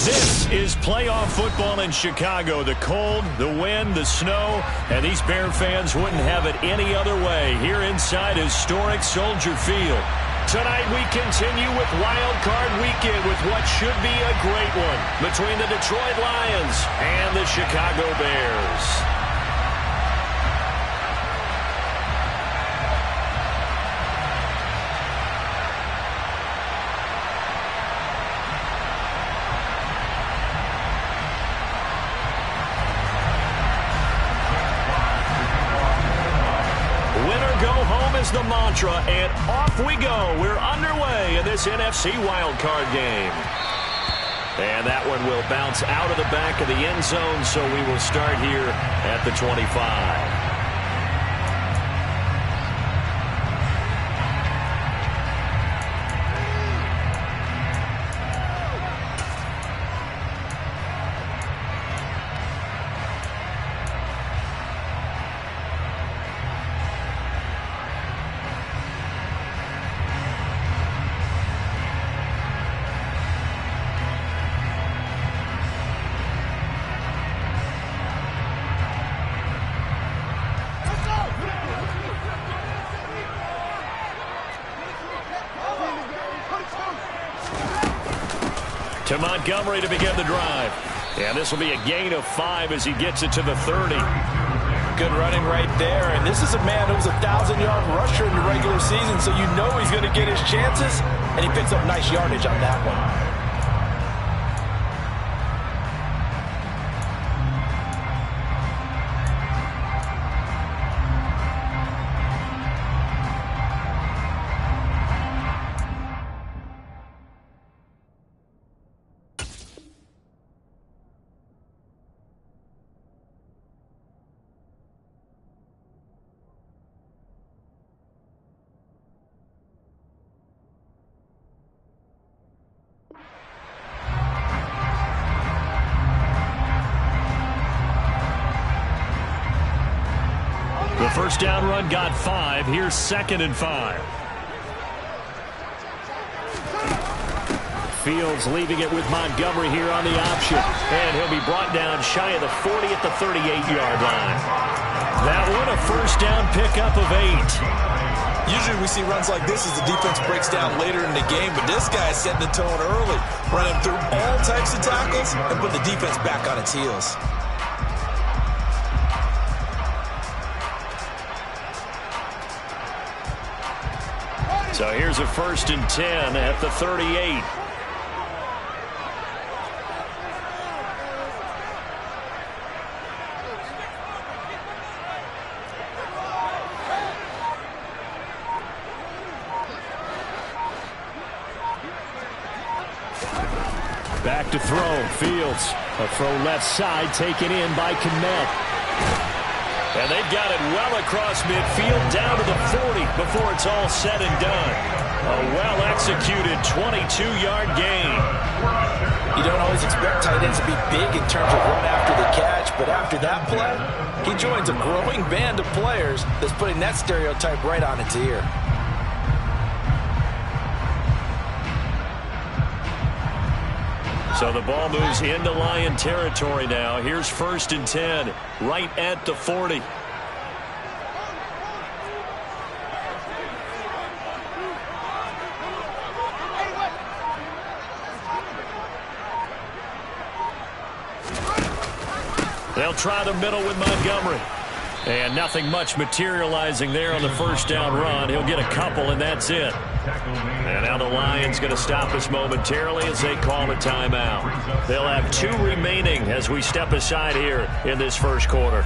This is playoff football in Chicago. The cold, the wind, the snow, and these Bear fans wouldn't have it any other way here inside historic Soldier Field. Tonight we continue with Wild Card Weekend with what should be a great one between the Detroit Lions and the Chicago Bears. The mantra, and off we go. We're underway in this NFC wildcard game. And that one will bounce out of the back of the end zone, so we will start here at the 25. To Montgomery to begin the drive. And this will be a gain of 5 as he gets it to the 30. Good running right there. And this is a man who was a 1,000-yard rusher in the regular season, so you know he's going to get his chances. And he picks up nice yardage on that one. The first down run got 5. Here's 2nd and 5. Fields leaving it with Montgomery here on the option. And he'll be brought down shy of the 40 at the 38-yard line. That one a first down pickup of 8. Usually we see runs like this as the defense breaks down later in the game, but this guy is setting the tone early, running through all types of tackles and put the defense back on its heels. So here's a 1st and 10 at the 38. Back to throw. Fields. A throw left side taken in by Kmet. And they've got it well across midfield down to the 40 before it's all said and done. A well-executed 22-yard gain. You don't always expect tight ends to be big in terms of run after the catch, but after that play, he joins a growing band of players that's putting that stereotype right on its ear. So the ball moves into Lion territory now. Here's 1st and 10, right at the 40. They'll try the middle with Montgomery. And nothing much materializing there on the first down run. He'll get a couple, and that's it. And now the Lions going to stop us momentarily as they call a timeout. They'll have 2 remaining as we step aside here in this first quarter.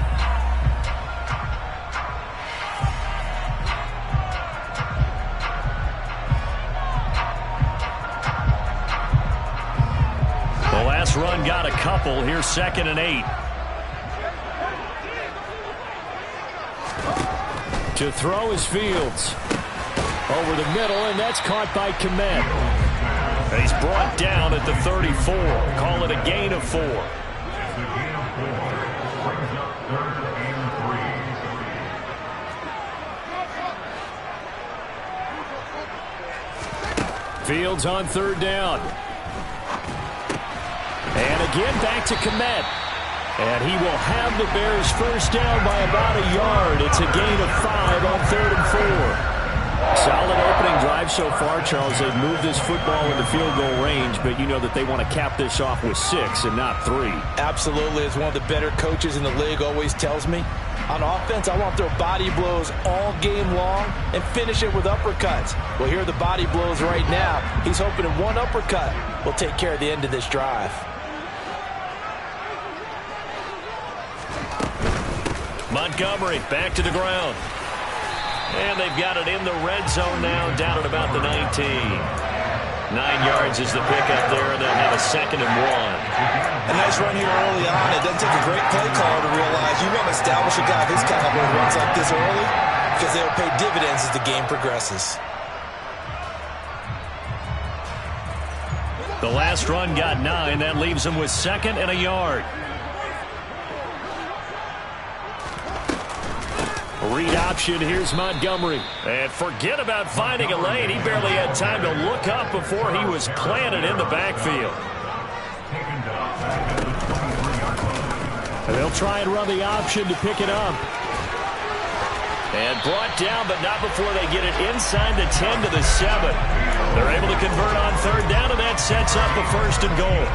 The last run got a couple. Here's 2nd and 8. To throw is Fields. Over the middle, and that's caught by Kmet. And he's brought down at the 34. Call it a gain of 4. Fields on 3rd down. And again, back to Kmet. And he will have the Bears first down by about a yard. It's a gain of 5 on 3rd and 4. Solid opening drive so far, Charles. They've moved this football into field goal range, but you know that they want to cap this off with 6 and not 3. Absolutely. As one of the better coaches in the league always tells me, on offense, I want their body blows all game long and finish it with uppercuts. Well, here are the body blows right now. He's hoping in one uppercut will take care of the end of this drive. Montgomery back to the ground. And they've got it in the red zone now, down at about the 19. 9 yards is the pickup there, and they'll have a 2nd and 1. A nice run here early on. It doesn't take a great play caller to realize you want to establish a guy of his caliber who runs like this early because they'll pay dividends as the game progresses. The last run got 9. That leaves them with 2nd and a yard. Read option. Here's Montgomery. And forget about finding a lane. He barely had time to look up before he was planted in the backfield. And they'll try and run the option to pick it up. And brought down, but not before they get it inside the 10 to the 7. They're able to convert on 3rd down, and that sets up a 1st and goal.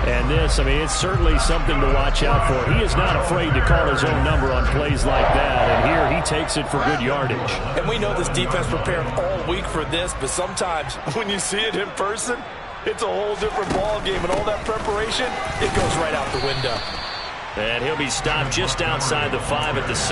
And this, I mean, it's certainly something to watch out for. He is not afraid to call his own number on plays like that. And here he takes it for good yardage. And we know this defense prepared all week for this, but sometimes when you see it in person, it's a whole different ball game. And all that preparation, it goes right out the window. And he'll be stopped just outside the 5 at the 6.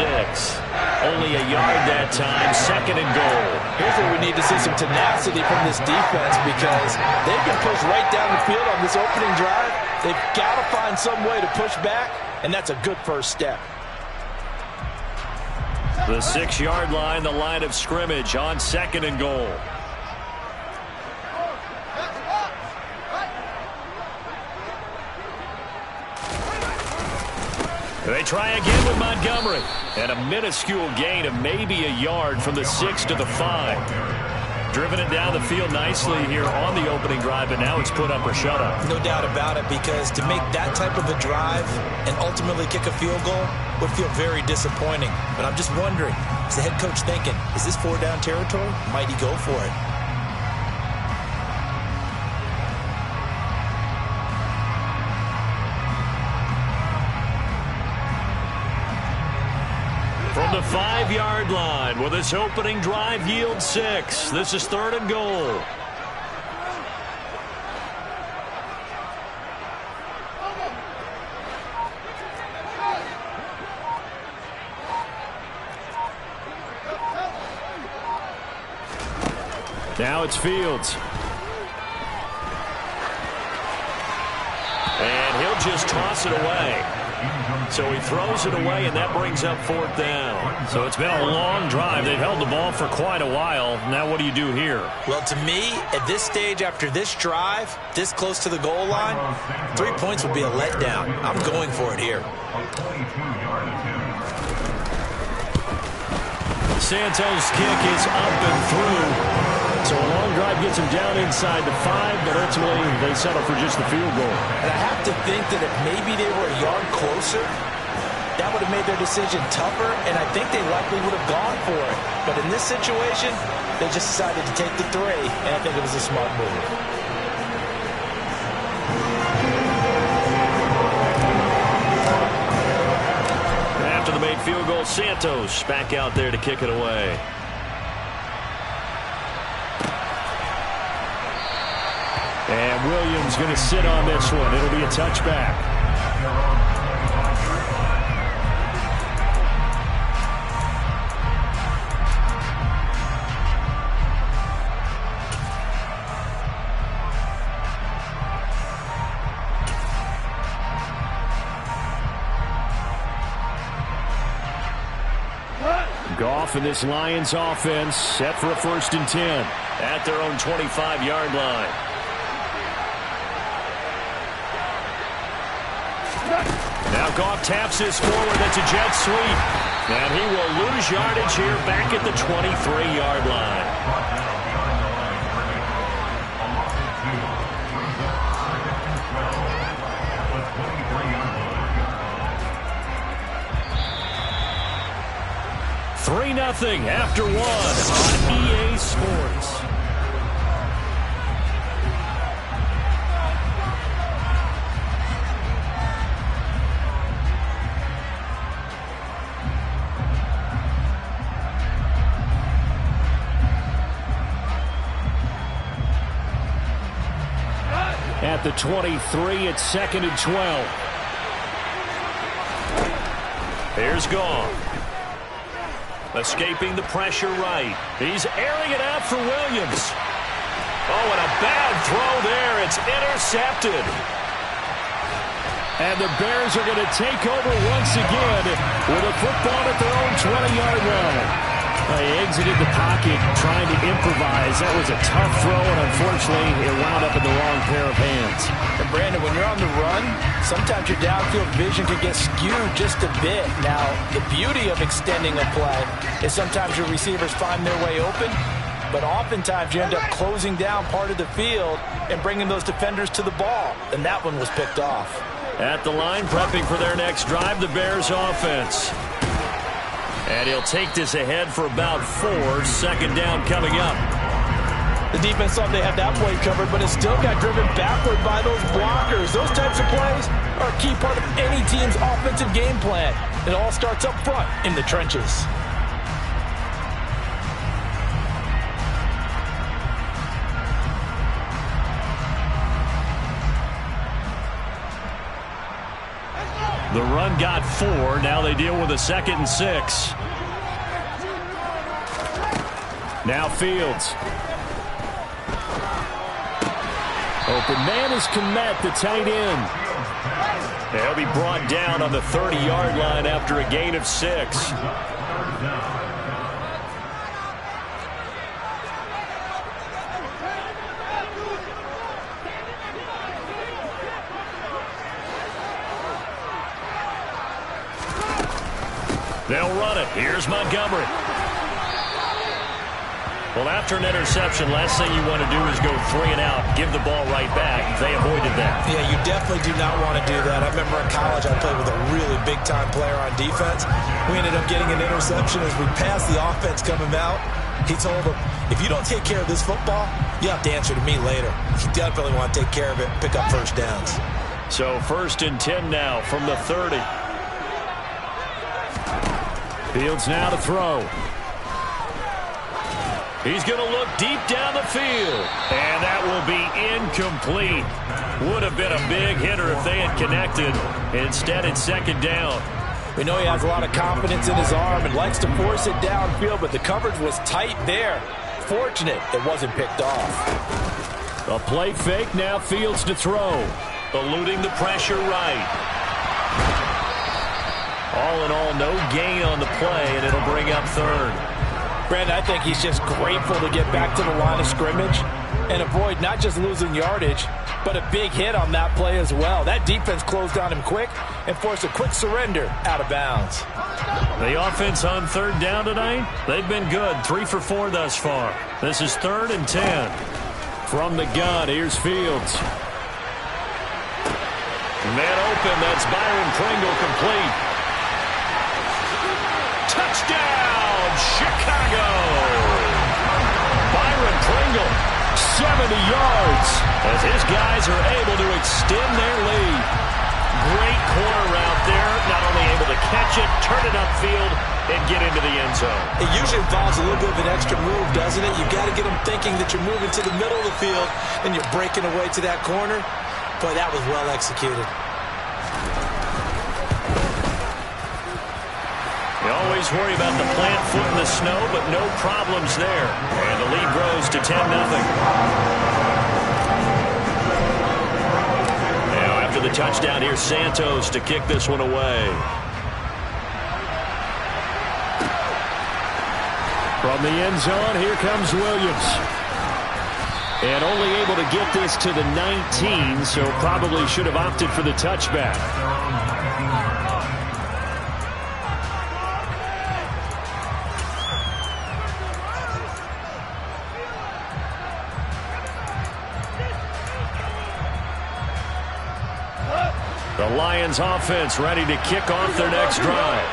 Only a yard that time, 2nd and goal. Here's where we need to see some tenacity from this defense because they've been pushed right down the field on this opening drive. They've got to find some way to push back, and that's a good first step. The 6-yard line, the line of scrimmage on 2nd and goal. They try again with Montgomery. And a minuscule gain of maybe a yard from the 6 to the 5. Driven it down the field nicely here on the opening drive, but now it's put up or shut up. No doubt about it, because to make that type of a drive and ultimately kick a field goal would feel very disappointing. But I'm just wondering, is the head coach thinking, is this 4-down territory? Might he go for it? From the 5-yard line, will this opening drive yield 6? This is 3rd and goal. Now it's Fields. And he'll just toss it away. So he throws it away, and that brings up 4th down. So it's been a long drive. They've held the ball for quite a while. Now what do you do here? Well, to me, at this stage after this drive, this close to the goal line, 3 points would be a letdown. I'm going for it here. Santos' kick is up and through. So a long drive gets him down inside the 5, but ultimately they settle for just the field goal. And I have to think that if maybe they were a yard closer, that would have made their decision tougher, and I think they likely would have gone for it. But in this situation, they just decided to take the 3, and I think it was a smart move. After the made field goal, Santos back out there to kick it away. And Williams going to sit on this one. It'll be a touchback. Goff and this Lions offense set for a 1st and 10 at their own 25-yard line. Now Goff taps this forward. That's a jet sweep. And he will lose yardage here back at the 23-yard line. 3-0 after 1 on EA Sports. At the 23, it's 2nd and 12. Here's Gone. Escaping the pressure right. He's airing it out for Williams. Oh, and a bad throw there. It's intercepted. And the Bears are going to take over once again with a football at their own 20-yard line. They exited the pocket trying to improvise. That was a tough throw, and unfortunately, it wound up in the wrong pair of hands. And Brandon, when you're on the run, sometimes your downfield vision can get skewed just a bit. Now, the beauty of extending a play is sometimes your receivers find their way open, but oftentimes you end up closing down part of the field and bringing those defenders to the ball, and that one was picked off. At the line, prepping for their next drive, the Bears offense. And he'll take this ahead for about 4. 2nd down coming up. The defense thought they had that play covered, but it still got driven backward by those blockers. Those types of plays are a key part of any team's offensive game plan. It all starts up front in the trenches. The run got 4. Now they deal with a 2nd and 6. Now Fields. Open man is Kmet, the tight end. He'll be brought down on the 30-yard line after a gain of 6. They'll run it. Here's Montgomery. Well, after an interception, last thing you want to do is go 3 and out, give the ball right back. They avoided that. Yeah, you definitely do not want to do that. I remember in college I played with a really big-time player on defense. We ended up getting an interception as we passed the offense coming out. He told him, if you don't take care of this football, you have to answer to me later. You definitely want to take care of it, pick up first downs. So 1st and 10 now from the 30. Fields now to throw. He's going to look deep down the field. And that will be incomplete. Would have been a big hitter if they had connected. Instead, it's 2nd down. We know he has a lot of confidence in his arm and likes to force it downfield, but the coverage was tight there. Fortunate it wasn't picked off. A play fake, now Fields to throw. Eluding the pressure right. All in all, no gain on the play, and it'll bring up 3rd. Brandon, I think he's just grateful to get back to the line of scrimmage and avoid not just losing yardage, but a big hit on that play as well. That defense closed on him quick and forced a quick surrender out of bounds. The offense on 3rd down tonight, they've been good. 3 for 4 thus far. This is 3rd and 10. From the gun, here's Fields. Man open, that's Byron Pringle complete. Touchdown, Chicago! Byron Pringle, 70 yards, as his guys are able to extend their lead. Great corner route there, not only able to catch it, turn it upfield, and get into the end zone. It usually involves a little bit of an extra move, doesn't it? You've got to get them thinking that you're moving to the middle of the field and you're breaking away to that corner. Boy, that was well executed. You always worry about the plant foot in the snow, but no problems there. And the lead grows to 10-0. Now after the touchdown, here's Santos to kick this one away. From the end zone, here comes Williams. And only able to get this to the 19, so probably should have opted for the touchback. The Lions offense ready to kick off their next drive.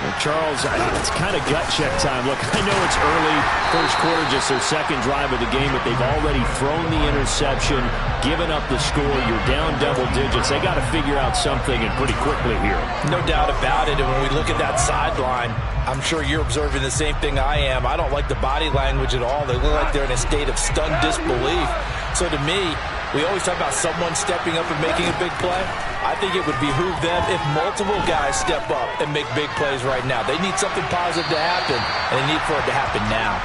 Well, Charles, it's kind of gut check time. Look, I know it's early, first quarter, just their second drive of the game, but they've already thrown the interception, given up the score. You're down double digits. They got to figure out something, and pretty quickly here. No doubt about it. And when we look at that sideline, I'm sure you're observing the same thing I am. I don't like the body language at all. They look like they're in a state of stunned disbelief. So to me, we always talk about someone stepping up and making a big play. I think it would behoove them if multiple guys step up and make big plays right now. They need something positive to happen, and they need for it to happen now.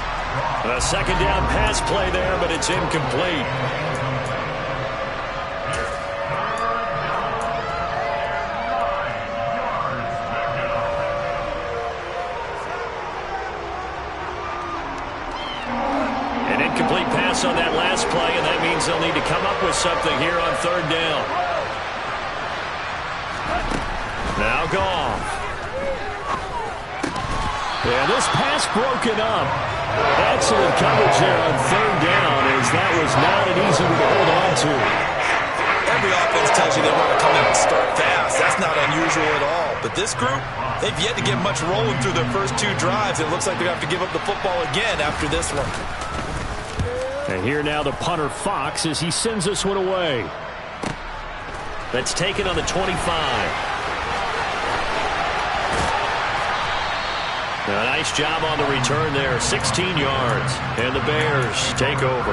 A second down pass play there, but it's incomplete. An incomplete pass on that last play, and that means they'll need to come up with something here on third down. Now Goff. And this pass broken up. Excellent coverage there on third down, as that was not an easy one to hold on to. Every offense tells you they want to come out and start fast. That's not unusual at all. But this group, they've yet to get much rolling through their first two drives. It looks like they're going to have to give up the football again after this one. And here now the punter Fox as he sends this one away. That's taken on the 25. A nice job on the return there, 16 yards, and the Bears take over.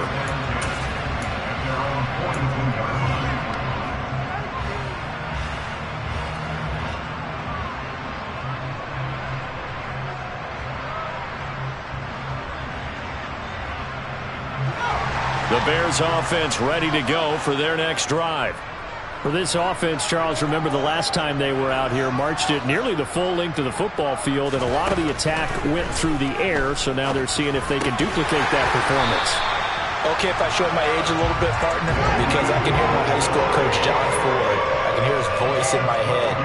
The Bears offense ready to go for their next drive. For this offense, Charles, remember the last time they were out here, marched it nearly the full length of the football field, and a lot of the attack went through the air, so now they're seeing if they can duplicate that performance. Okay, if I show my age a little bit, partner, because I can hear my high school coach, John Ford. I can hear his voice in my head.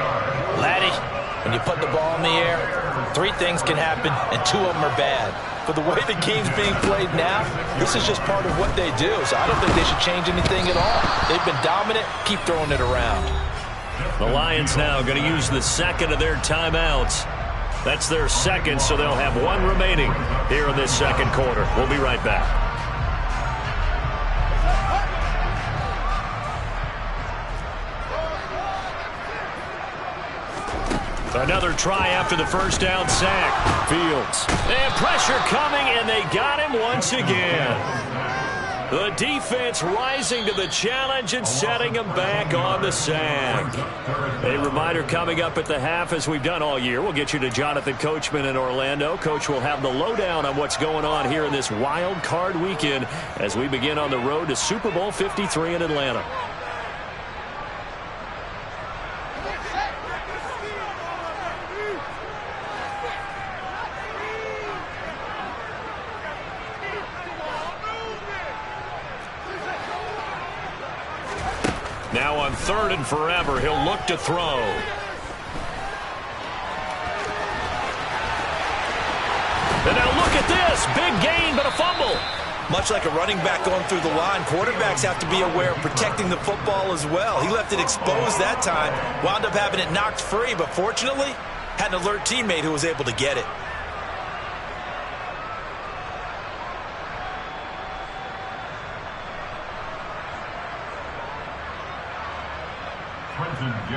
Laddie, when you put the ball in the air, 3 things can happen, and 2 of them are bad. But the way the game's being played now, this is just part of what they do. So I don't think they should change anything at all. They've been dominant. Keep throwing it around. The Lions now going to use the second of their timeouts. That's their second, so they'll have 1 remaining here in this second quarter. We'll be right back. Another try after the first down sack. Fields. And pressure coming, and they got him once again. The defense rising to the challenge and setting him back on the sack. A reminder coming up at the half, as we've done all year. We'll get you to Jonathan Coachman in Orlando. Coach will have the lowdown on what's going on here in this wild card weekend as we begin on the road to Super Bowl 53 in Atlanta. Now on 3rd and forever, he'll look to throw. And now look at this. Big gain, but a fumble. Much like a running back going through the line, quarterbacks have to be aware of protecting the football as well. He left it exposed that time, wound up having it knocked free, but fortunately, had an alert teammate who was able to get it.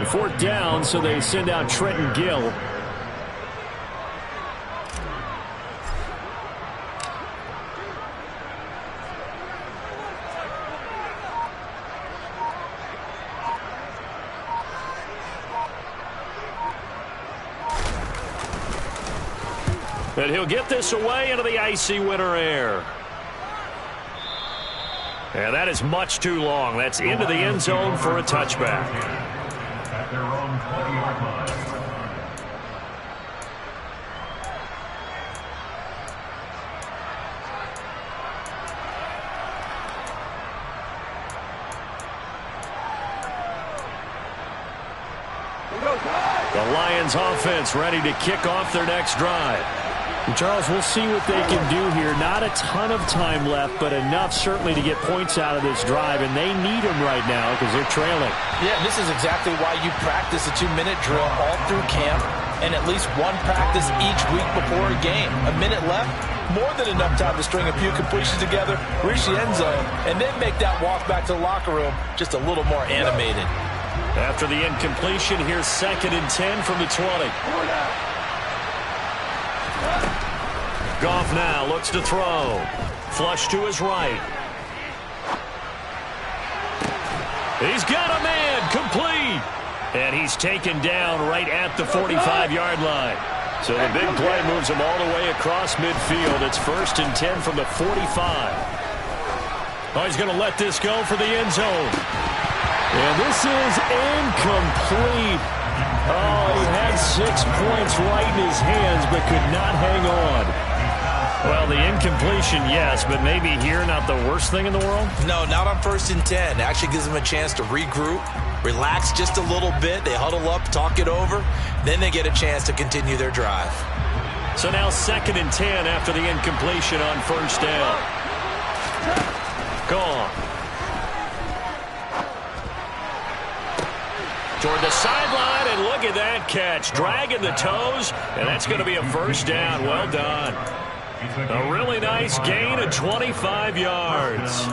Fourth down, so they send out Trenton Gill. And he'll get this away into the icy winter air. And that is much too long. That's into the end zone for a touchback. At their own 20-yard line. The Lions offense ready to kick off their next drive. And Charles, we'll see what they can do here. Not a ton of time left, but enough certainly to get points out of this drive, and they need them right now because they're trailing. Yeah, this is exactly why you practice a 2-minute drill all through camp and at least one practice each week before a game. A minute left, more than enough time to string a few completions together, reach the end zone, and then make that walk back to the locker room just a little more animated. After the incompletion, here's 2nd and 10 from the 20. Goff now looks to throw. Flush to his right. He's got a man, complete. And he's taken down right at the 45-yard line. So the big play moves him all the way across midfield. It's 1st and 10 from the 45. Oh, he's going to let this go for the end zone. And this is incomplete. Oh, he had 6 points right in his hands, but could not hang on. Well, the incompletion, yes, but maybe here not the worst thing in the world? No, not on 1st and 10. Actually gives them a chance to regroup, relax just a little bit. They huddle up, talk it over. Then they get a chance to continue their drive. So now 2nd and 10 after the incompletion on 1st down. Gone. Toward the sideline, and look at that catch. Dragging the toes, and that's going to be a 1st down. Well done. A really nice gain of 25 yards.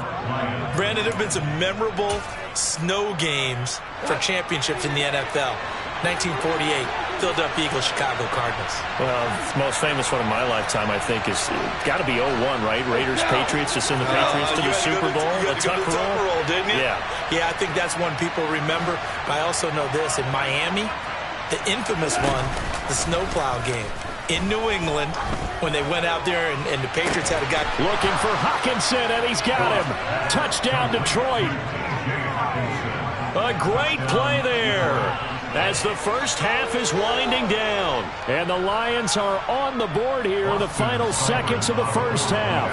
Brandon, there have been some memorable snow games for championships in the NFL. 1948, Philadelphia Eagles, Chicago Cardinals. Well, the most famous one of my lifetime, I think, is got to be 01, right? Raiders, Patriots, to send the Patriots to the Super Bowl. The Tuck roll, didn't you? Yeah. Yeah, I think that's one people remember. But I also know this. In Miami, the infamous one, the snowplow game. In New England, when they went out there and the Patriots had a guy looking for Hockenson, and he's got him. Touchdown, Detroit. A great play there as the first half is winding down. And the Lions are on the board here in the final seconds of the first half.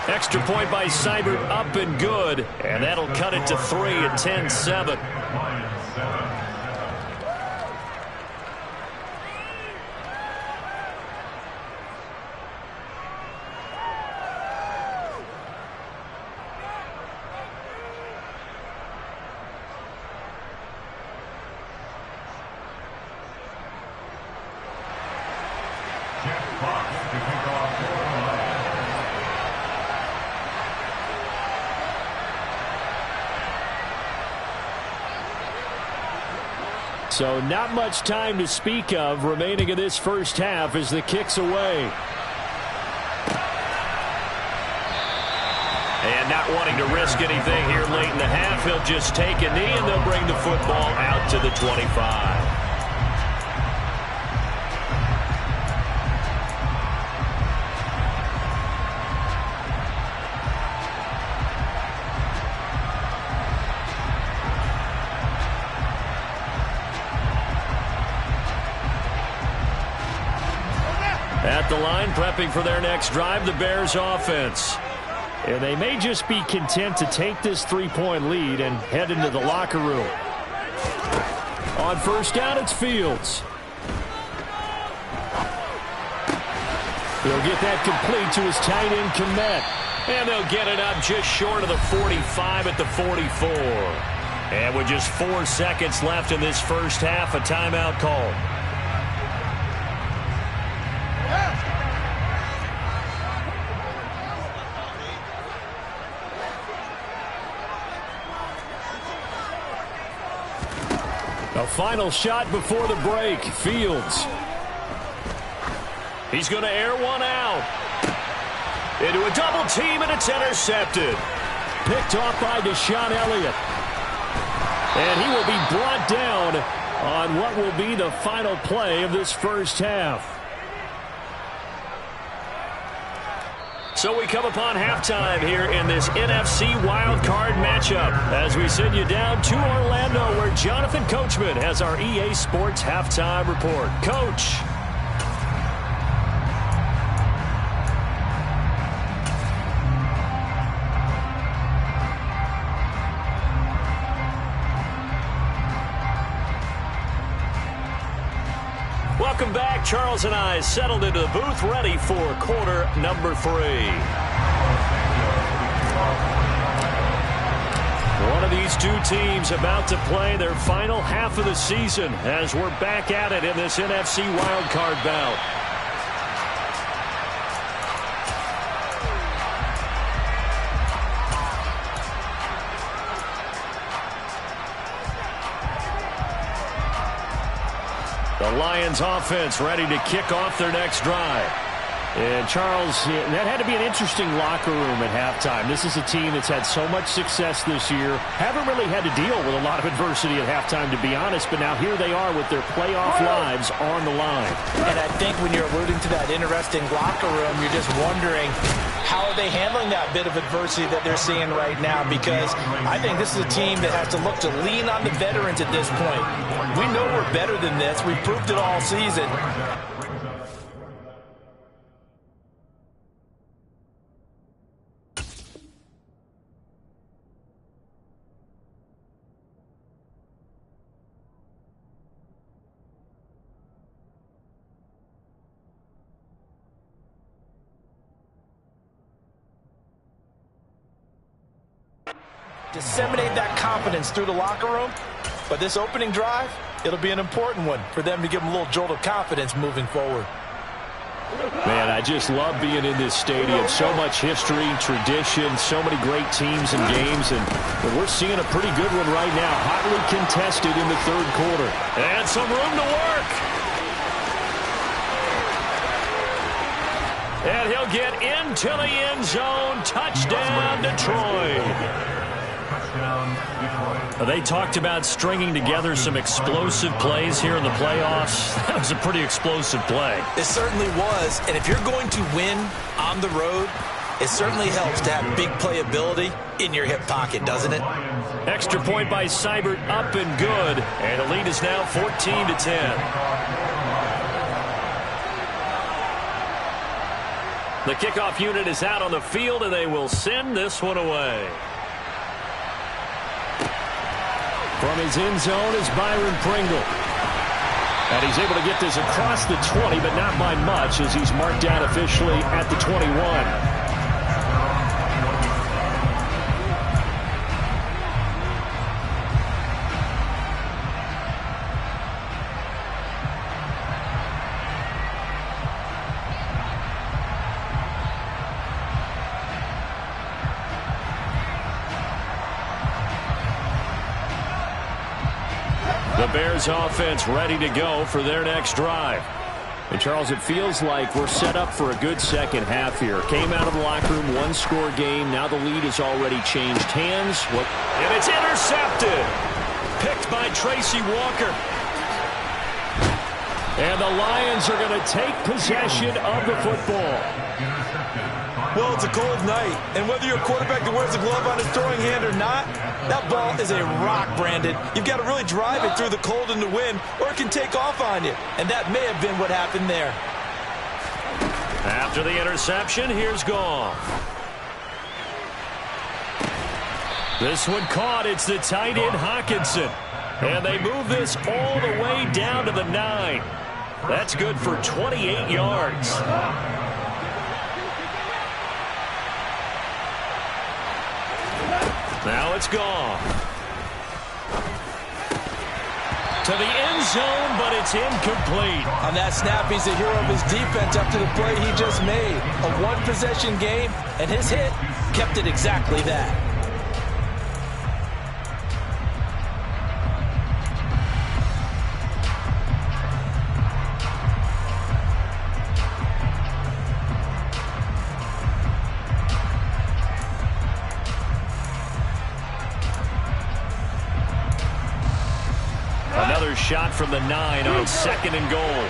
Extra point by Seibert, up and good. And that'll cut it to 3 at 10-7. So not much time to speak of remaining in this first half as the kick's away. And not wanting to risk anything here late in the half, he'll just take a knee and they'll bring the football out to the 25. At the line, prepping for their next drive, the Bears offense. And they may just be content to take this 3-point lead and head into the locker room. On first down, it's Fields. He'll get that complete to his tight end, Kmet. And they'll get it up just short of the 45 at the 44. And with just 4 seconds left in this first half, a timeout call. A final shot before the break. Fields. He's going to air one out. Into a double team, and it's intercepted. Picked off by Deshaun Elliott. And he will be brought down on what will be the final play of this first half. So we come upon halftime here in this NFC wildcard matchup as we send you down to Orlando where Jonathan Coachman has our EA Sports halftime report. Coach. Welcome back. Charles and I settled into the booth ready for quarter number 3. One of these two teams about to play their final half of the season as we're back at it in this NFC wildcard bout. The Lions offense ready to kick off their next drive. And Charles, that had to be an interesting locker room at halftime. This is a team that's had so much success this year. Haven't really had to deal with a lot of adversity at halftime, to be honest. But now here they are with their playoff lives on the line. And I think when you're alluding to that interesting locker room, you're just wondering how are they handling that bit of adversity that they're seeing right now? Because I think this is a team that has to look to lean on the veterans at this point. We know we're better than this. We've proved it all season. Disseminate that confidence through the locker room. But this opening drive, it'll be an important one for them to give them a little jolt of confidence moving forward. Man, I just love being in this stadium. So much history, tradition, so many great teams and games. And we're seeing a pretty good one right now. Hotly contested in the third quarter. And some room to work. And he'll get into the end zone. Touchdown, Detroit. They talked about stringing together some explosive plays here in the playoffs. That was a pretty explosive play. It certainly was. And if you're going to win on the road, it certainly helps to have big playability in your hip pocket, doesn't it? Extra point by Seibert, up and good. And the lead is now 14-10. The kickoff unit is out on the field, and they will send this one away. From his end zone is Byron Pringle. And he's able to get this across the 20, but not by much, as he's marked down officially at the 21. The Bears offense ready to go for their next drive. And Charles, it feels like we're set up for a good second half here. Came out of the locker room, one-score game. Now the lead has already changed hands. And it's intercepted. Picked by Tracy Walker. And the Lions are going to take possession of the football. Well, it's a cold night, and whether you're a quarterback that wears a glove on his throwing hand or not, that ball is a rock, Brandon. You've got to really drive it through the cold and the wind, or it can take off on you. And that may have been what happened there. After the interception, here's Goff. This one caught. It's the tight end, Hawkinson. And they move this all the way down to the 9. That's good for 28 yards. Now it's Goff. To the end zone, but it's incomplete. On that snap, he's the hero of his defense after the play he just made. A one-possession game, and his hit kept it exactly that. Another shot from the 9 on 2nd and goal.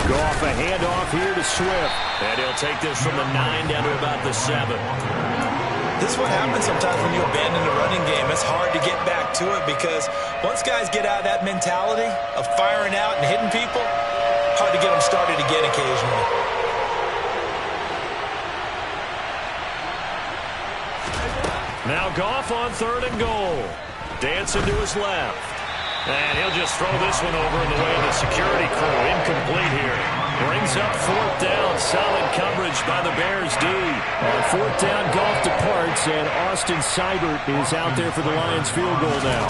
Goff, a handoff here to Swift. And he'll take this from the 9 down to about the 7. This is what happens sometimes when you abandon the running game. It's hard to get back to it because once guys get out of that mentality of firing out and hitting people, hard to get them started again occasionally. Now Goff on 3rd and goal. Dancing to his left. And he'll just throw this one over in the way of the security crew. Incomplete here. Brings up fourth down. Solid coverage by the Bears D. On fourth down, golf departs, and Austin Seibert is out there for the Lions field goal now.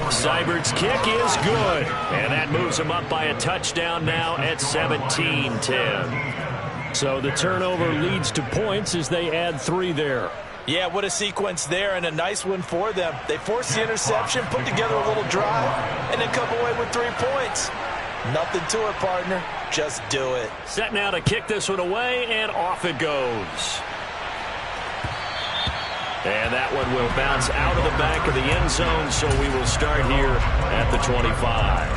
Seibert's kick is good. And that moves him up by a touchdown now at 17-10. So the turnover leads to points as they add 3 there. Yeah, what a sequence there, and a nice one for them. They forced the interception, put together a little drive, and then come away with 3 points. Nothing to it, partner. Just do it. Set now to kick this one away, and off it goes. And that one will bounce out of the back of the end zone, so we will start here at the 25.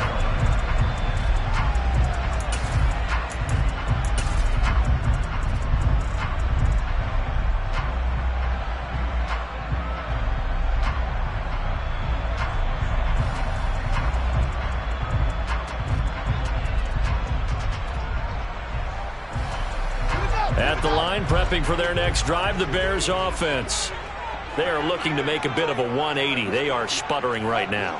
At the line, prepping for their next drive, the Bears offense. They are looking to make a bit of a 180. They are sputtering right now.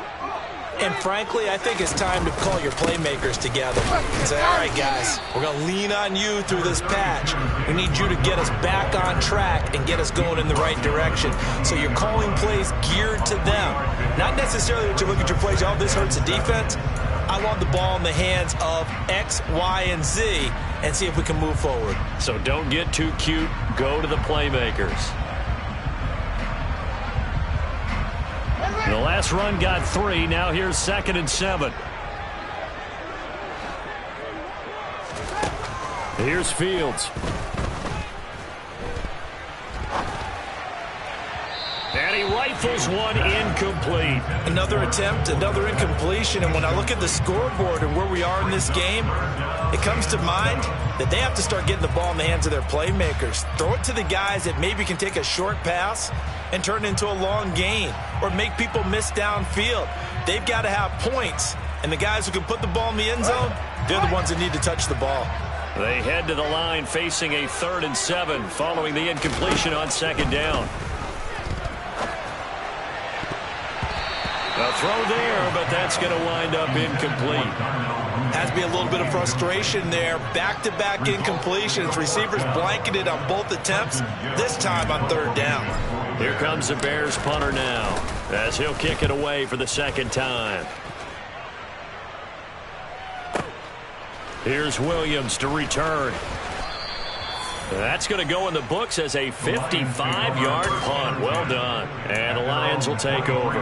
And frankly, I think it's time to call your playmakers together and say, all right, guys, we're going to lean on you through this patch. We need you to get us back on track and get us going in the right direction. So you're calling plays geared to them. Not necessarily that you look at your plays, oh, this hurts the defense. I want the ball in the hands of X, Y, and Z and see if we can move forward. So don't get too cute. Go to the playmakers. The last run got 3. Now here's 2nd and 7. Here's Fields. And he rifles one incomplete. Another attempt, another incompletion. And when I look at the scoreboard and where we are in this game, it comes to mind that they have to start getting the ball in the hands of their playmakers. Throw it to the guys that maybe can take a short pass and turn it into a long gain or make people miss downfield. They've got to have points. And the guys who can put the ball in the end zone, they're the ones that need to touch the ball. They head to the line facing a 3rd and 7 following the incompletion on 2nd down. A throw there, but that's going to wind up incomplete. Has to be a little bit of frustration there. Back-to-back incompletions. Receivers blanketed on both attempts, this time on 3rd down. Here comes the Bears punter now as he'll kick it away for the 2nd time. Here's Williams to return. That's going to go in the books as a 55-yard punt. Well done. And the Lions will take over.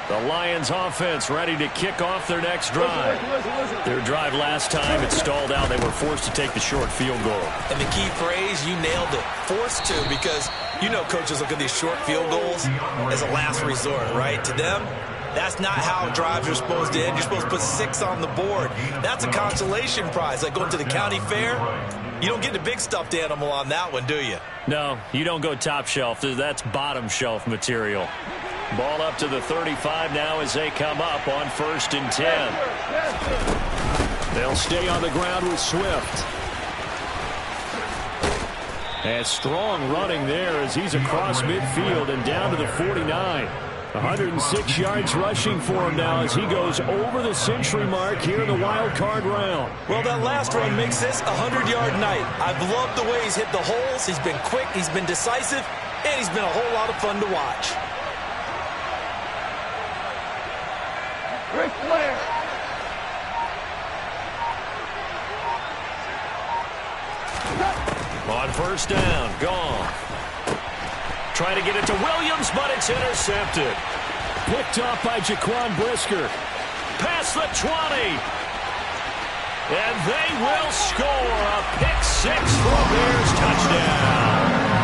The Lions offense ready to kick off their next drive. Their drive last time, it stalled out. They were forced to take the short field goal. And the key phrase, you nailed it. Forced to, because you know coaches look at these short field goals as a last resort, right? To them, that's not how drives are supposed to end. You're supposed to put 6 on the board. That's a consolation prize. Like going to the county fair, you don't get the big stuffed animal on that one, do you? No, you don't go top shelf. That's bottom shelf material. Ball up to the 35 now as they come up on 1st and 10. They'll stay on the ground with Swift. And strong running there as he's across midfield and down to the 49. 106 yards rushing for him now as he goes over the century mark here in the wild card round. Well, that last run makes this a 100-yard night. I've loved the way he's hit the holes. He's been quick, he's been decisive, and he's been a whole lot of fun to watch. Ric Flair. On 1st down, gone. Trying to get it to Williams, but it's intercepted. Picked off by Jaquan Brisker. Past the 20. And they will score a pick-6 for a Bears touchdown.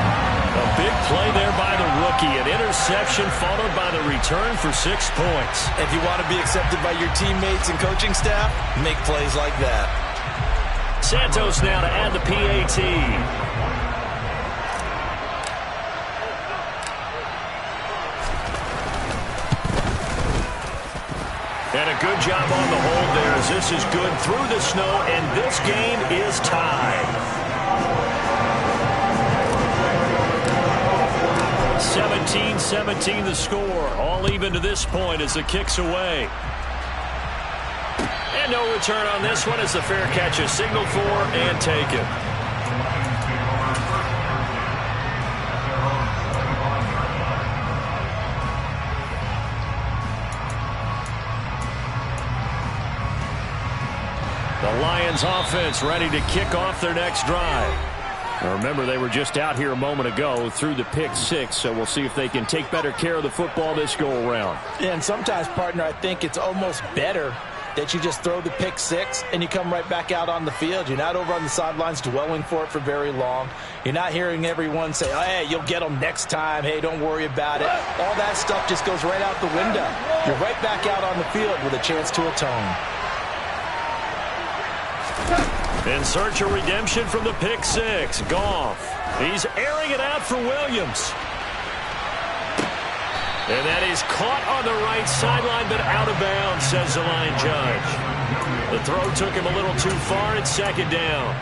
A big play there by the rookie. An interception followed by the return for 6 points. If you want to be accepted by your teammates and coaching staff, make plays like that. Santos now to add the PAT. And a good job on the hold there as this is good through the snow, and this game is tied. 17-17 the score. All even to this point as the kick's away. And no return on this one as the fair catch is signaled for and taken. The Lions offense ready to kick off their next drive. Now remember, they were just out here a moment ago through the pick six, so we'll see if they can take better care of the football this go-around. Yeah, and sometimes, partner, I think it's almost better that you just throw the pick six and you come right back out on the field. You're not over on the sidelines dwelling for it for very long. You're not hearing everyone say, oh, hey, you'll get them next time. Hey, don't worry about it. All that stuff just goes right out the window. You're right back out on the field with a chance to atone. In search of redemption from the pick six. Goff. He's airing it out for Williams. And that is caught on the right sideline, but out of bounds, says the line judge. The throw took him a little too far. It's second down.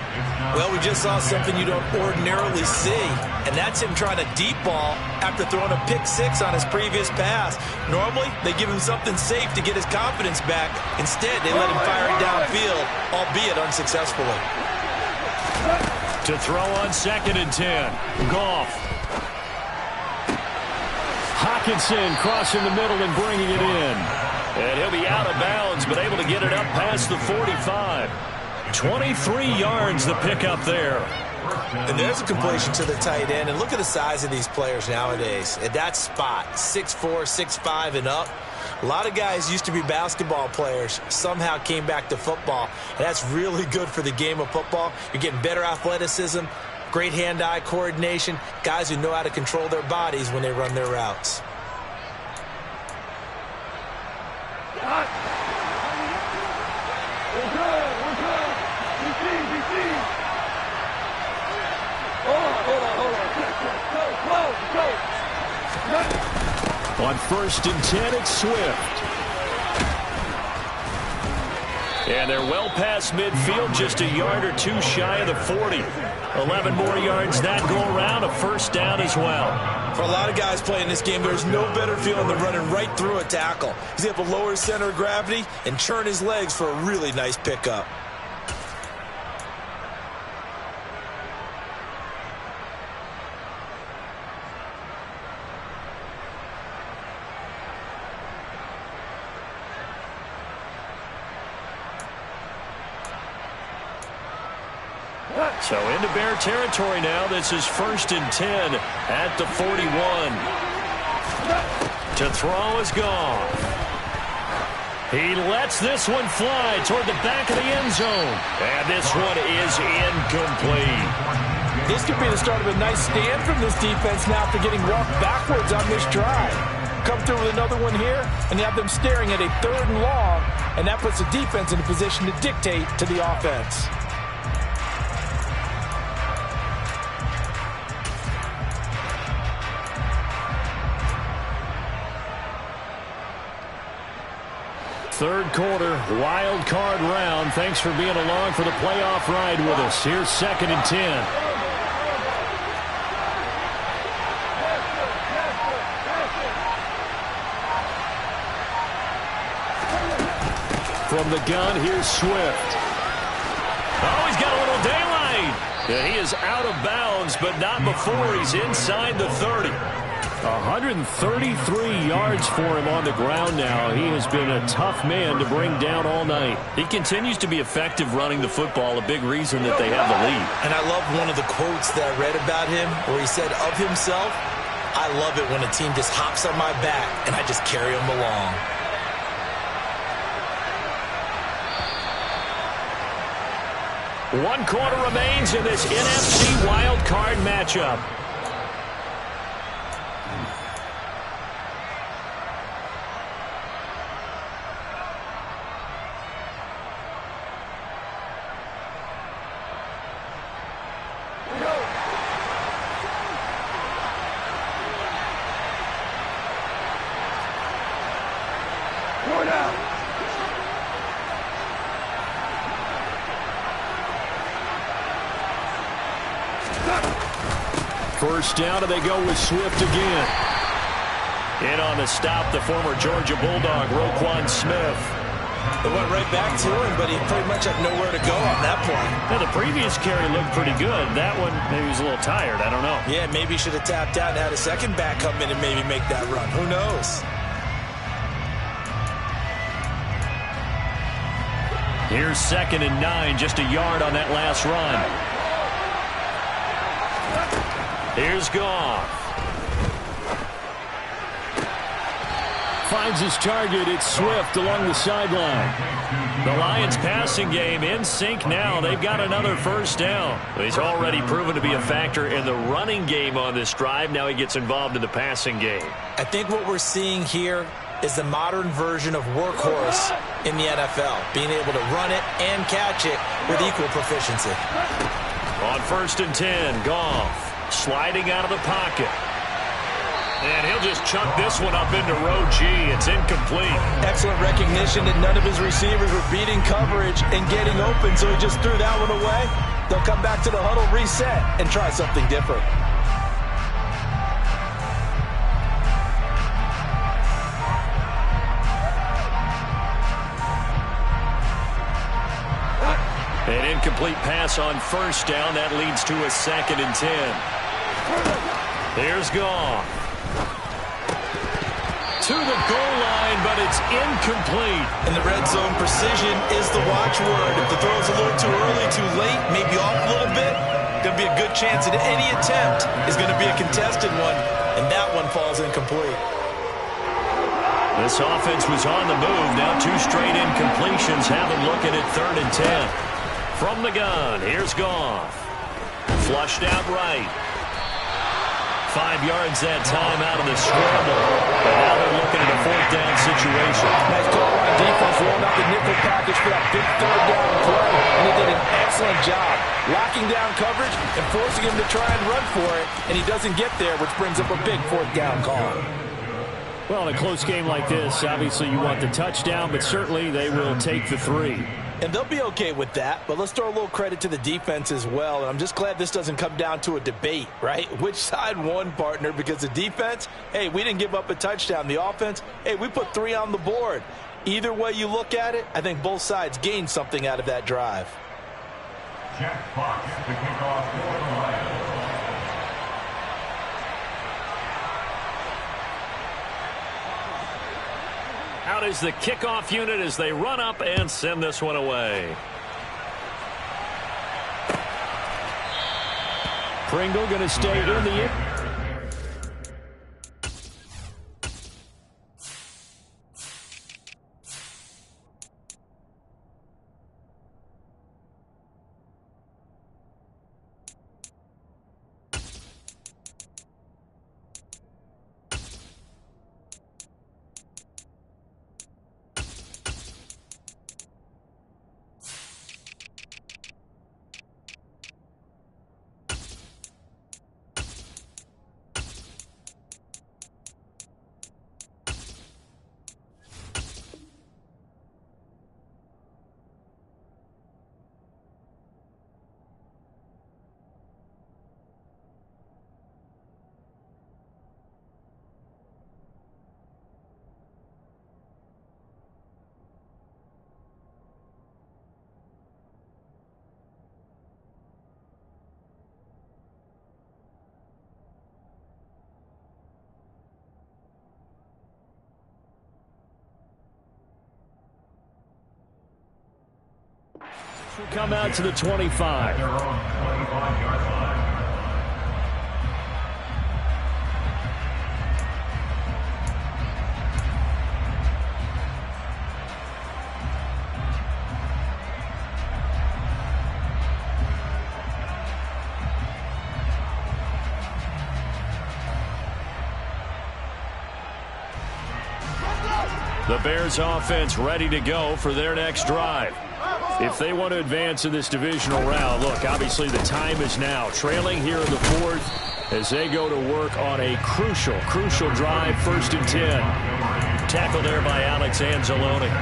Well, we just saw something you don't ordinarily see, and that's him trying to deep ball after throwing a pick six on his previous pass. Normally, they give him something safe to get his confidence back. Instead, they let him fire it downfield, albeit unsuccessfully. To throw on 2nd and 10. Goff. Hockenson crossing the middle and bringing it in. And he'll be out of bounds, but able to get it up past the 45. 23 yards the pickup there. And there's a completion to the tight end. And look at the size of these players nowadays. At that spot, 6'4", 6'5", and up. A lot of guys used to be basketball players, somehow came back to football. And that's really good for the game of football. You're getting better athleticism, great hand-eye coordination, guys who know how to control their bodies when they run their routes. On 1st and 10, it's Swift. And they're well past midfield, just a yard or two shy of the 40. 11 more yards that go around, a first down as well. For a lot of guys playing this game, there's no better feeling than running right through a tackle. He's able to lower his center of gravity and churn his legs for a really nice pickup. So into Bear territory now. This is 1st and 10 at the 41. To throw is Goff. He lets this one fly toward the back of the end zone. And this one is incomplete. This could be the start of a nice stand from this defense now after getting walked backwards on this drive. Come through with another one here, and you have them staring at a 3rd and long, and that puts the defense in a position to dictate to the offense. Third quarter, wild card round. Thanks for being along for the playoff ride with us. Here's 2nd and 10. From the gun, here's Swift. Oh, he's got a little daylight. And he is out of bounds, but not before he's inside the 30. 133 yards for him on the ground now. He has been a tough man to bring down all night. He continues to be effective running the football, a big reason that they have the lead. And I love one of the quotes that I read about him where he said of himself, I love it when a team just hops on my back and I just carry them along. One quarter remains in this NFC wild card matchup. 4 down. First down, and they go with Swift again. In on the stop, the former Georgia Bulldog, Roquan Smith. It went right back to him, but he pretty much had nowhere to go on that play. Now, the previous carry looked pretty good. That one, maybe he was a little tired. I don't know. Yeah, maybe he should have tapped out and had a second back come in and maybe make that run. Who knows? Here's 2nd and 9, just a yard on that last run. Here's Goff. Finds his target. It's Swift along the sideline. The Lions passing game in sync now. They've got another first down. He's already proven to be a factor in the running game on this drive. Now he gets involved in the passing game. I think what we're seeing here is the modern version of workhorse in the NFL, being able to run it and catch it with equal proficiency. On 1st and 10, Goff sliding out of the pocket. And he'll just chuck this one up into row G. It's incomplete. Excellent recognition that none of his receivers were beating coverage and getting open, so he just threw that one away. They'll come back to the huddle, reset, and try something different. An incomplete pass on 1st down. That leads to a 2nd and 10. Here's Goff. To the goal line, but it's incomplete. In the red zone, precision is the watchword. If the throw's a little too early, too late, maybe off a little bit, going to be a good chance that any attempt is going to be a contested one, and that one falls incomplete. This offense was on the move. Now 2 straight incompletions. Have them looking at 3rd and 10. From the gun, here's Goff. Flushed out right. 5 yards that time out of the scramble. But now they're looking at a 4th down situation. Nice call on defense, rolling out the nickel package for that big 3rd down play. And he did an excellent job locking down coverage and forcing him to try and run for it. And he doesn't get there, which brings up a big 4th down call. Well, in a close game like this, obviously you want the touchdown, but certainly they will take the 3. And they'll be okay with that, but let's throw a little credit to the defense as well. And I'm just glad this doesn't come down to a debate, right? Which side won, partner? Because the defense, hey, we didn't give up a touchdown. The offense, hey, we put 3 on the board. Either way you look at it, I think both sides gained something out of that drive. Jack Fox to kick off for the Lions. Out is the kickoff unit as they run up and send this one away. Pringle going to stay in the... Come out to the 25. Their own 25-yard line. The Bears offense ready to go for their next drive. If they want to advance in this divisional round, look, obviously the time is now. Trailing here in the 4th as they go to work on a crucial drive, 1st and 10. Tackle there by Alex Anzalone.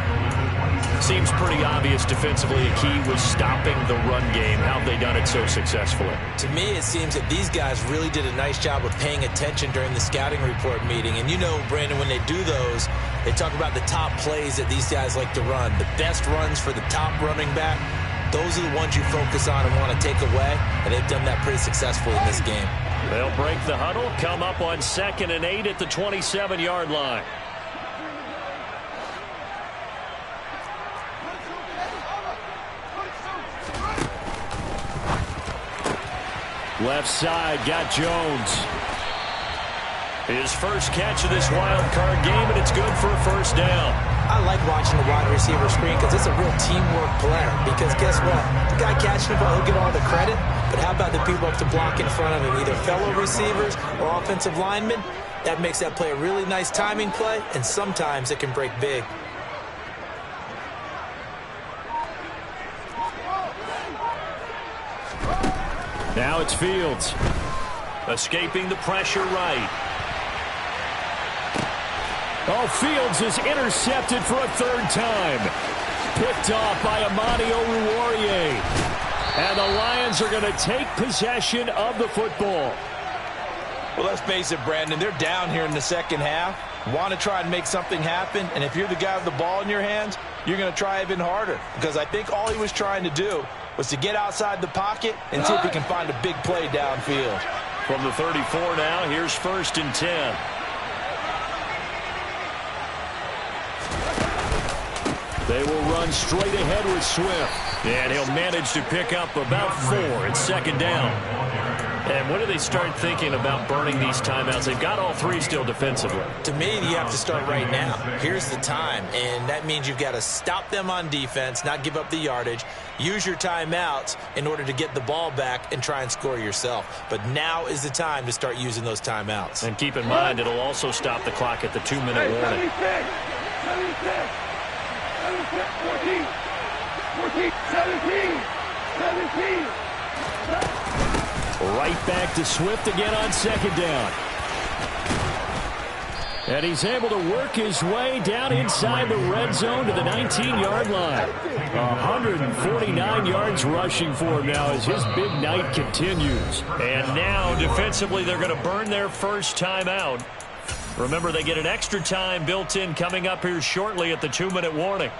Seems pretty obvious defensively a key was stopping the run game. How have they done it so successfully? To me, it seems that these guys really did a nice job of paying attention during the scouting report meeting. And you know, Brandon, when they do those, they talk about the top plays that these guys like to run. The best runs for the top running back, those are the ones you focus on and want to take away. And they've done that pretty successfully in this game. They'll break the huddle, come up on 2nd and 8 at the 27-yard line. Left side, got Jones. His first catch of this wild card game, and it's good for a first down. I like watching the wide receiver screen because it's a real teamwork player. Because guess what? The guy catching the ball, he'll get all the credit. But how about the people up to block in front of him, either fellow receivers or offensive linemen? That makes that play a really nice timing play, and sometimes it can break big. Now it's Fields. Escaping the pressure right. Oh, Fields is intercepted for a 3rd time. Picked off by Amani Oruwariye. And the Lions are going to take possession of the football. Well, let's face it, Brandon. They're down here in the second half. Want to try and make something happen. And if you're the guy with the ball in your hands, you're going to try even harder. Because I think all he was trying to do was to get outside the pocket and see if he can find a big play downfield. From the 34 now, here's 1st and 10. They will run straight ahead with Swift. And he'll manage to pick up about 4. It's 2nd down. And when do they start thinking about burning these timeouts? They've got all 3 still defensively. To me, you have to start right now. Here's the time, and that means you've got to stop them on defense, not give up the yardage, use your timeouts in order to get the ball back and try and score yourself. But now is the time to start using those timeouts. And keep in mind, it'll also stop the clock at the 2-minute warning. 17. Right back to Swift again on 2nd down. And he's able to work his way down inside the red zone to the 19-yard line. 149 yards rushing for him now as his big night continues. And now, defensively, they're going to burn their first time out. Remember, they get an extra time built in coming up here shortly at the 2-minute warning.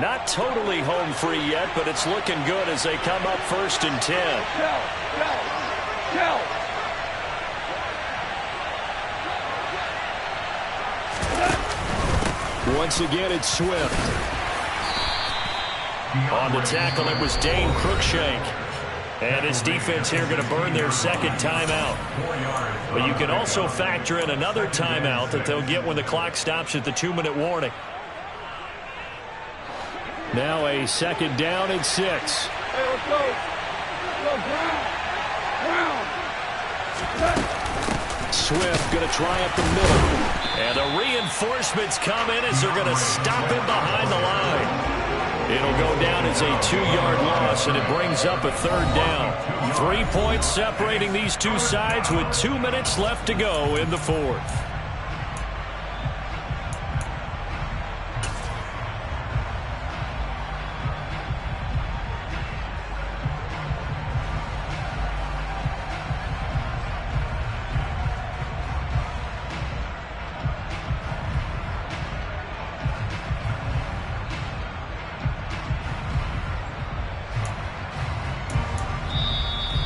Not totally home free yet, but it's looking good as they come up 1st and 10. Once again, it's Swift. On the tackle, it was Dane Cruikshank. And his defense here going to burn their 2nd timeout. But you can also factor in another timeout that they'll get when the clock stops at the 2-minute warning. Now a 2nd down and 6. Hey, let's go. Swift going to try up the middle. And the reinforcements come in as they're going to stop him behind the line. It'll go down as a 2-yard loss, and it brings up a 3rd down. 3 points separating these two sides with 2 minutes left to go in the 4th.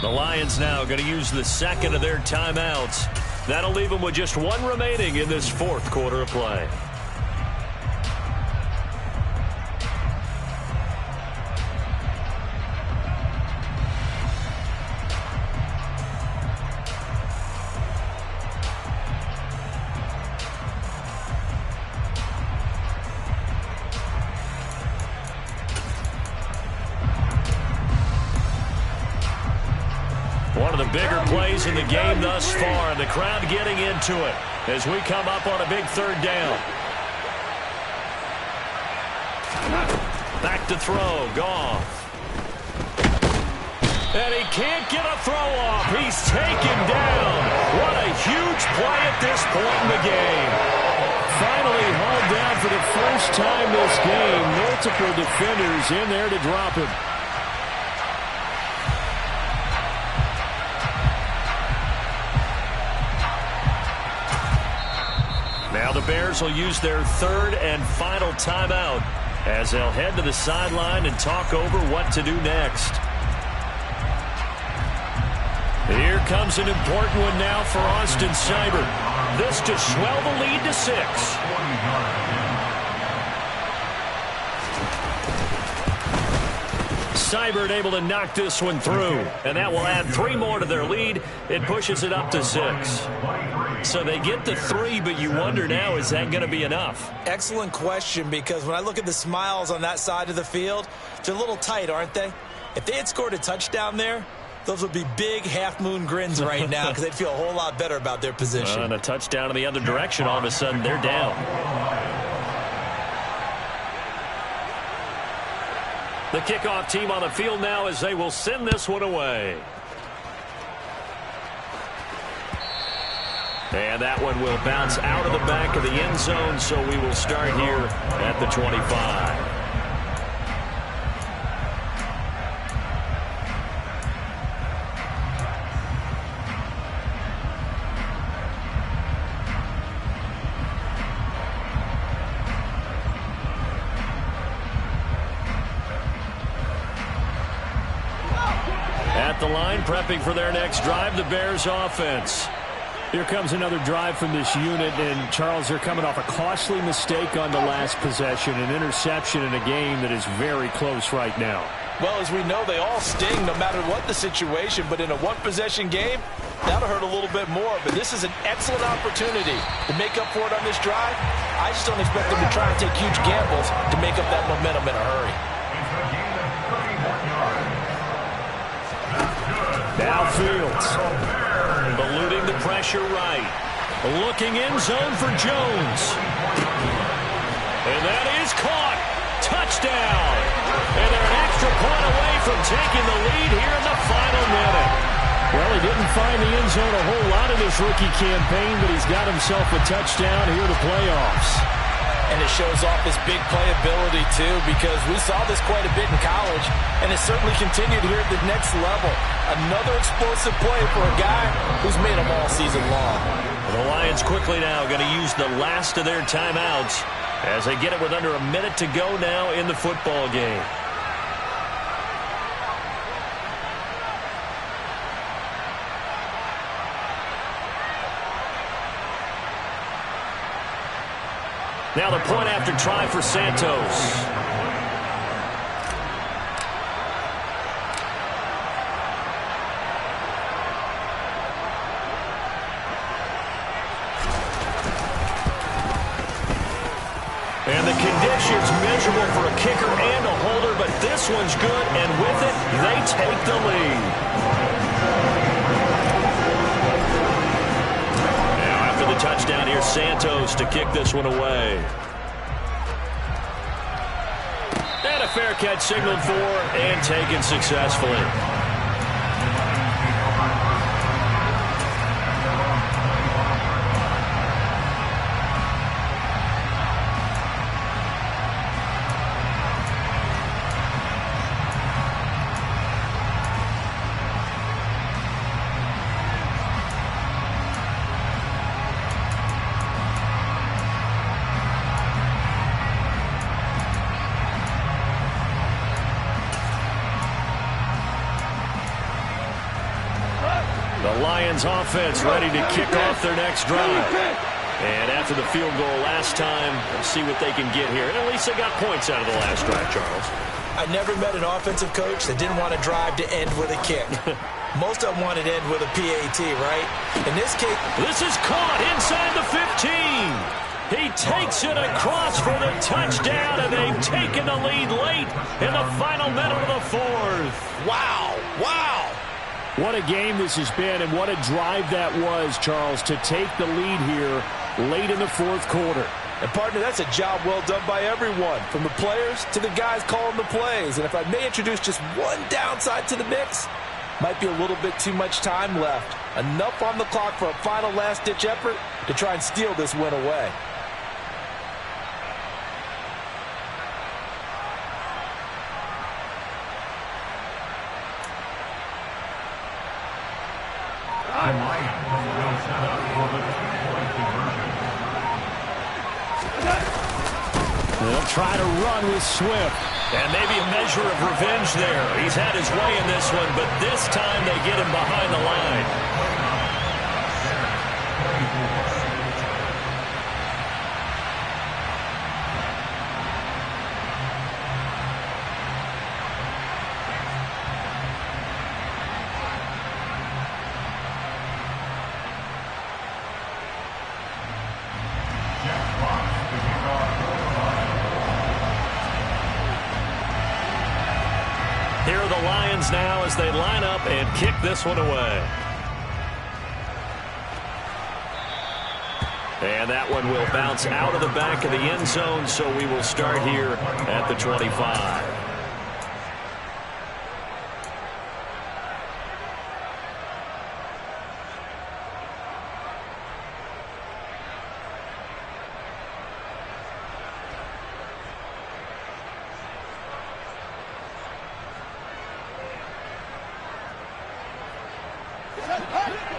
The Lions now going to use the 2nd of their timeouts. That'll leave them with just 1 remaining in this 4th quarter of play. One of the bigger plays in the game thus far, and the crowd getting into it as we come up on a big 3rd down. Back to throw, Goff. And he can't get a throw off. He's taken down. What a huge play at this point in the game. Finally hauled down for the first time this game. Multiple defenders in there to drop him. Now the Bears will use their third and final timeout as they'll head to the sideline and talk over what to do next. Here comes an important one now for Austin Seibert. This to swell the lead to 6. Seibert able to knock this one through, and that will add 3 more to their lead. It pushes it up to 6. So they get the 3, but you wonder now, is that going to be enough? Excellent question, because when I look at the smiles on that side of the field, they're a little tight, aren't they? If they had scored a touchdown there, those would be big half-moon grins right now because they'd feel a whole lot better about their position. And a touchdown in the other direction, all of a sudden they're down. The kickoff team on the field now as they will send this one away. And that one will bounce out of the back of the end zone, so we will start here at the 25. At the line, prepping for their next drive, the Bears offense. Here comes another drive from this unit, and Charles, they're coming off a costly mistake on the last possession, an interception in a game that is very close right now. Well, as we know, they all sting no matter what the situation, but in a one-possession game, that'll hurt a little bit more. But this is an excellent opportunity to make up for it on this drive. I just don't expect them to try and take huge gambles to make up that momentum in a hurry. Now Fields, eluding the pressure right. Looking in zone for Jones. And that is caught. Touchdown. And they're an extra point away from taking the lead here in the final minute. Well, he didn't find the end zone a whole lot in his rookie campaign, but he's got himself a touchdown here to playoffs. And it shows off his big playability, too, because we saw this quite a bit in college, and it certainly continued here at the next level. Another explosive play for a guy who's made them all season long. The Lions quickly now going to use the last of their timeouts as they get it with under a minute to go now in the football game. Now the point after try for Santos. And the conditions miserable for a kicker and a holder, but this one's good, and with it, they take the lead. Now after the touchdown, here's Santos to kick this one away. And a fair catch signaled for and taken successfully. Offense ready to kick off their next drive. And after the field goal last time, let's see what they can get here. And at least they got points out of the last drive, Charles. I never met an offensive coach that didn't want a drive to end with a kick. Most of them wanted to end with a PAT, right? In this case, this is caught inside the 15. He takes it across for the touchdown, and they've taken the lead late in the final minute of the fourth. Wow, wow. What a game this has been, and what a drive that was, Charles, to take the lead here late in the fourth quarter. And, partner, that's a job well done by everyone, from the players to the guys calling the plays. And if I may introduce just one downside to the mix, Might be a little bit too much time left. Enough on the clock for a final last-ditch effort to try and steal this win away. They'll try to run with Swift. And maybe a measure of revenge there. He's had his way in this one, but this time they get him behind the line. Here are the Lions now as they line up and kick this one away. And that one will bounce out of the back of the end zone, so we will start here at the 25.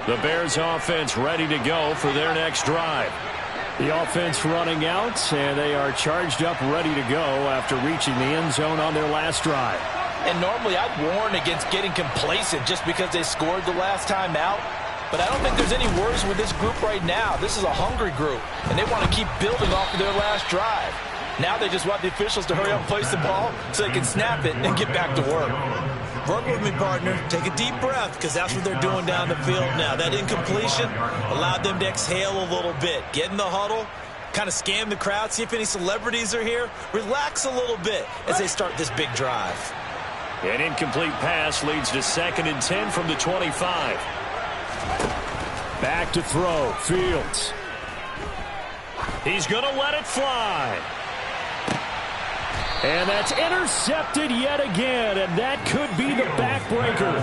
The Bears offense ready to go for their next drive. The offense running out, and they are charged up, ready to go after reaching the end zone on their last drive. And normally I'd warn against getting complacent just because they scored the last time out. But I don't think there's any worries with this group right now. This is a hungry group, and they want to keep building off of their last drive. Now they just want the officials to hurry up and place the ball so they can snap it and get back to work. Work with me, partner. Take a deep breath, because that's what they're doing down the field now. That incompletion allowed them to exhale a little bit. Get in the huddle, kind of scan the crowd, see if any celebrities are here. Relax a little bit as they start this big drive. An incomplete pass leads to 2nd and 10 from the 25. Back to throw, Fields. He's going to let it fly. And that's intercepted yet again, and that could be the backbreaker.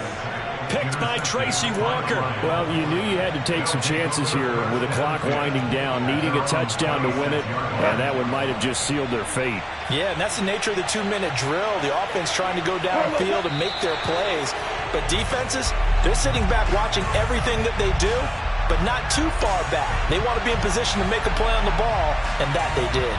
Picked by Tracy Walker. Well, you knew you had to take some chances here with the clock winding down, needing a touchdown to win it, and that one might have just sealed their fate. Yeah, and that's the nature of the 2-minute drill. The offense trying to go downfield and make their plays. But defenses, they're sitting back watching everything that they do, but not too far back. They want to be in position to make a play on the ball, and that they did.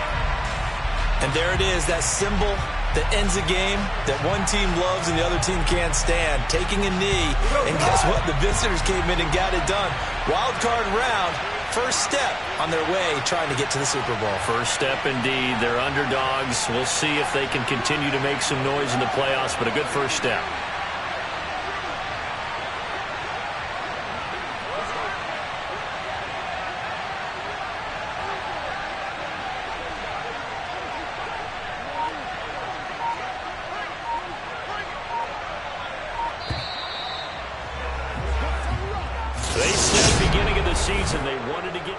And there it is, that symbol that ends a game that one team loves and the other team can't stand. Taking a knee, and guess what? The visitors came in and got it done. Wild card round, first step on their way trying to get to the Super Bowl. First step indeed. They're underdogs. We'll see if they can continue to make some noise in the playoffs, but a good first step. They said at the beginning of the season they wanted to get...